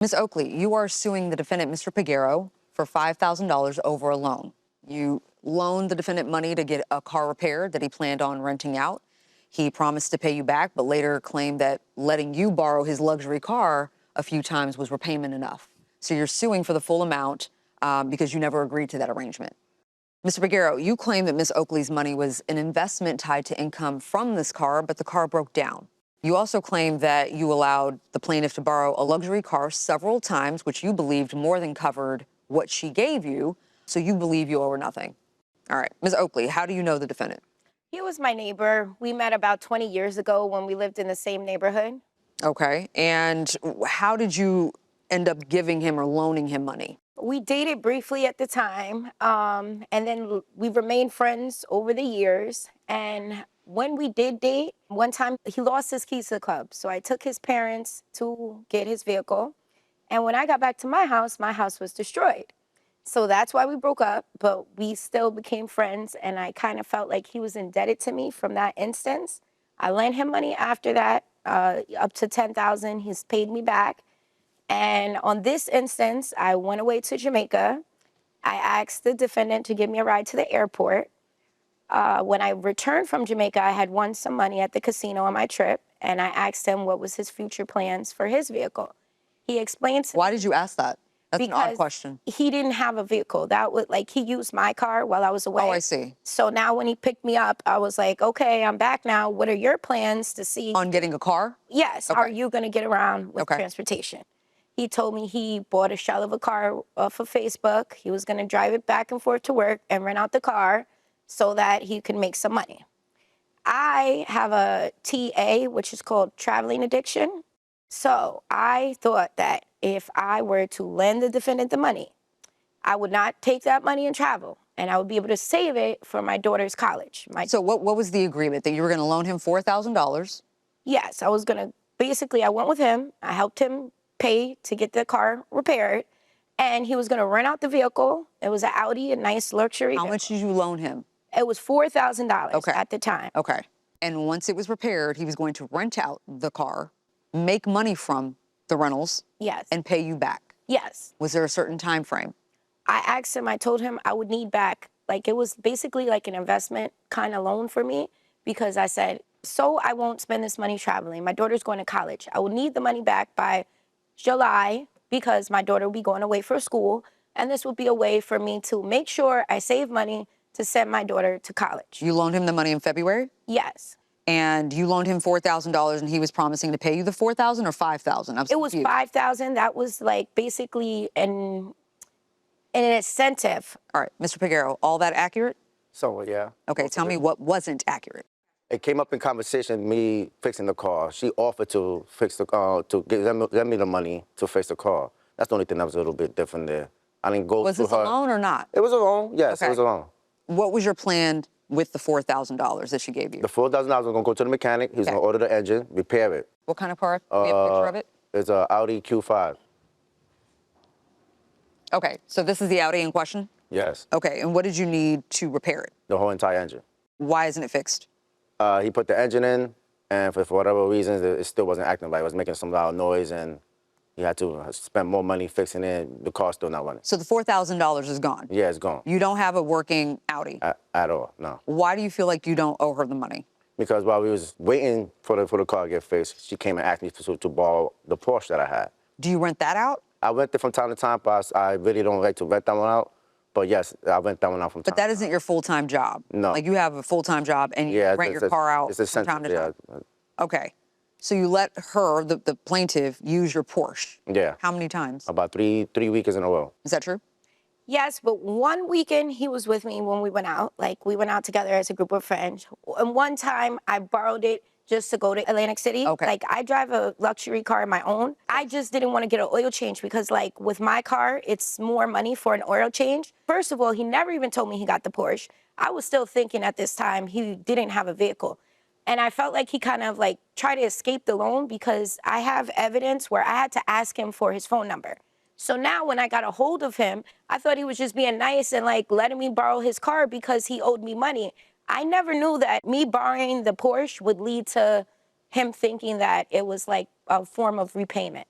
Ms. Oakley, you are suing the defendant, Mr. Peguero, for $5,000 over a loan. You loaned the defendant money to get a car repaired that he planned on renting out. He promised to pay you back, but later claimed that letting you borrow his luxury car a few times was repayment enough. So you're suing for the full amount because you never agreed to that arrangement. Mr. Peguero, you claim that Ms. Oakley's money was an investment tied to income from this car, but the car broke down. You also claim that you allowed the plaintiff to borrow a luxury car several times, which you believed more than covered what she gave you, so you believe you owe her nothing. All right, Ms. Oakley, how do you know the defendant? He was my neighbor. We met about 20 years ago when we lived in the same neighborhood. Okay, and how did you end up giving him or loaning him money? We dated briefly at the time, and then we remained friends over the years. And when we did date, one time he lost his keys to the club. So I took his parents to get his vehicle. And when I got back to my house was destroyed. So that's why we broke up, but we still became friends. And I kind of felt like he was indebted to me from that instance. I lent him money after that, up to $10,000. He's paid me back. And on this instance, I went away to Jamaica. I asked the defendant to give me a ride to the airport. When I returned from Jamaica, I had won some money at the casino on my trip, and I asked him what was his future plans for his vehicle. He explained to me. Why did you ask that? That's an odd question. He didn't have a vehicle. That was like he used my car while I was away. Oh, I see. So now when he picked me up, I was like, okay, I'm back now. What are your plans to see? On getting a car? Yes. Okay. Are you going to get around with transportation? He told me he bought a shell of a car off of Facebook. He was going to drive it back and forth to work and rent out the car so that he could make some money. I have a TA, which is called traveling addiction. So I thought that if I were to lend the defendant the money, I would not take that money and travel, and I would be able to save it for my daughter's college. So what was the agreement? That you were going to loan him $4,000? Yes, I was going to, basically I went with him. I helped him pay to get the car repaired, and he was going to rent out the vehicle. It was an Audi, a nice luxury How vehicle. much did you loan him? It was $4,000 at the time. Okay. And once it was repaired, he was going to rent out the car, make money from the rentals, yes, and pay you back. Yes. Was there a certain time frame? I asked him, I told him I would need back, like it was basically like an investment kind of loan for me, because I said, so I won't spend this money traveling. My daughter's going to college. I will need the money back by July because my daughter will be going away for school, and this would be a way for me to make sure I save money to send my daughter to college. You loaned him the money in February? Yes. And you loaned him $4,000 and he was promising to pay you the $4,000 or $5,000? It was $5,000. That was like basically an incentive. All right, Mr. Peguero, all that accurate? So, yeah. Okay, tell me what wasn't accurate. It came up in conversation, me fixing the car. She offered to fix the car, to get me the money to fix the car. That's the only thing that was a little bit different there. I didn't go Was to her. this a loan or not? It was a loan, yes, it was a loan. What was your plan with the $4,000 that she gave you? The $4,000 was going to go to the mechanic. He was going to order the engine, repair it. What kind of car? Do we have a picture of it? It's an Audi Q5. Okay, so this is the Audi in question? Yes. Okay, and what did you need to repair it? The whole entire engine. Why isn't it fixed? He put the engine in, and for whatever reasons, it still wasn't acting right. It was making some loud noise, and he had to spend more money fixing it. The car's still not running. So the $4,000 is gone? Yeah, it's gone. You don't have a working Audi? At all, no. Why do you feel like you don't owe her the money? Because while we was waiting for the car to get fixed, she came and asked me to borrow the Porsche that I had. Do you rent that out? I rent it from time to time, but I really don't like to rent that one out. But yes, I rent that one out from time to time. But that isn't your full-time job? No. Like you have a full-time job and you rent your car out from time to time? Okay. So you let her, the plaintiff, use your Porsche? Yeah. How many times? About three weekends in a row. Is that true? Yes, but one weekend he was with me when we went out. Like we went out together as a group of friends. And one time I borrowed it just to go to Atlantic City. Okay. Like I drive a luxury car of my own. I just didn't want to get an oil change because like with my car, it's more money for an oil change. First of all, he never even told me he got the Porsche. I was still thinking at this time he didn't have a vehicle. And I felt like he kind of like tried to escape the loan because I have evidence where I had to ask him for his phone number. So now when I got a hold of him, I thought he was just being nice and like letting me borrow his car because he owed me money. I never knew that me borrowing the Porsche would lead to him thinking that it was like a form of repayment.